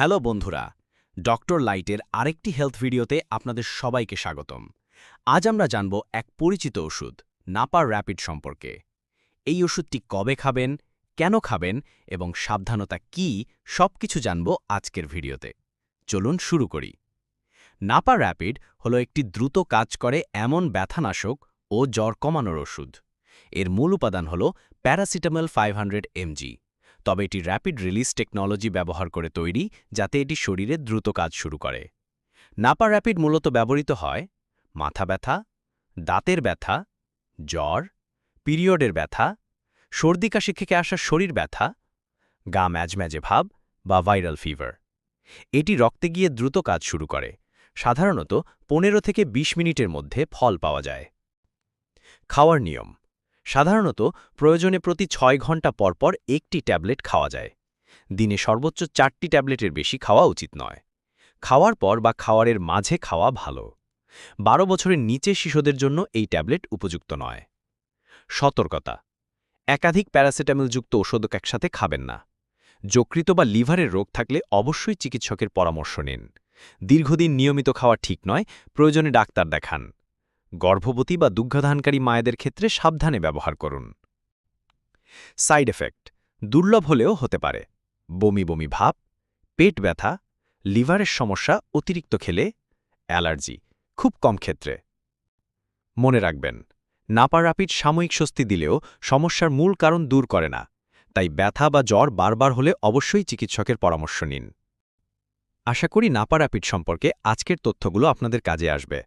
Hello বন্ধুরা, doctor লাইটের আরেকটি হেলথ ভিডিওতে আপনাদের সবাইকে স্বাগতম। আজ আমরা জানব এক পরিচিত ওষুধ নাপা র্যাপিড সম্পর্কে। এই ওষুধটি কবে খাবেন, কেন খাবেন এবং সাবধানতা কী সবকিছু জানব আজকের ভিডিওতে। চলুন শুরু করি। নাপা র্যাপিড হলো একটি দ্রুত কাজ করে এমন ব্যথানাশক ও জ্বর কমানোর ওষুধ। এর মূল উপাদান হল প্যারাসিটামল 500 mg। তবে এটি র্যাপিড রিলিজ টেকনোলজি ব্যবহার করে তৈরি, যাতে এটি শরীরে দ্রুত কাজ শুরু করে। নাপা র্যাপিড মূলত ব্যবহৃত হয় মাথা ব্যথা, দাঁতের ব্যথা, জ্বর, পিরিয়ডের ব্যথা, সর্দি কাশি থেকে আসা শরীর ব্যথা, গা ম্যাজম্যাজে ভাব বা ভাইরাল ফিভার। এটি রক্তে গিয়ে দ্রুত কাজ শুরু করে। সাধারণত 15 থেকে 20 মিনিটের মধ্যে ফল পাওয়া যায়। খাওয়ার নিয়ম: সাধারণত প্রয়োজনে প্রতি 6 ঘন্টা পরপর একটি ট্যাবলেট খাওয়া যায়। দিনে সর্বোচ্চ 4টি ট্যাবলেটের বেশি খাওয়া উচিত নয়। খাওয়ার পর বা খাওয়ারের মাঝে খাওয়া ভালো। 12 বছরের নিচে শিশুদের জন্য এই ট্যাবলেট উপযুক্ত নয়। সতর্কতা: একাধিক প্যারাসিটামলযুক্ত ওষুধ একসাথে খাবেন না। যকৃত বা লিভারের রোগ থাকলে অবশ্যই চিকিৎসকের পরামর্শ নিন। দীর্ঘদিন নিয়মিত খাওয়া ঠিক নয়, প্রয়োজনে ডাক্তার দেখান। গর্ভবতী বা দুগ্ধদানকারী মায়েদের ক্ষেত্রে সাবধানে ব্যবহার করুন। সাইড এফেক্ট: দুর্লভ হলেও হতে পারে। বমি বমি ভাব, পেট ব্যথা, লিভারের সমস্যা অতিরিক্ত খেলে, অ্যালার্জি খুব কম ক্ষেত্রে। মনে রাখবেন, নাপা র্যাপিড সাময়িক স্বস্তি দিলেও সমস্যার মূল কারণ দূর করে না। তাই ব্যথা বা জ্বর বারবার হলে অবশ্যই চিকিৎসকের পরামর্শ নিন। আশা করি নাপা র্যাপিড সম্পর্কে আজকের তথ্যগুলো আপনাদের কাজে আসবে।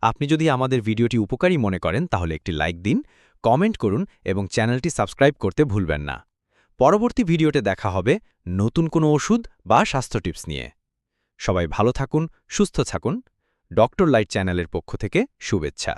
আপনি যদি আমাদের ভিডিওটি উপকারী মনে করেন তাহলে একটি লাইক দিন, কমেন্ট করুন এবং চ্যানেলটি সাবস্ক্রাইব করতে ভুলবেন না। পরবর্তী ভিডিওতে দেখা হবে নতুন কোনো ওষুধ বা স্বাস্থ্য টিপস নিয়ে। সবাই ভালো থাকুন, সুস্থ থাকুন। ডক্টর লাইট চ্যানেলের পক্ষ থেকে শুভেচ্ছা।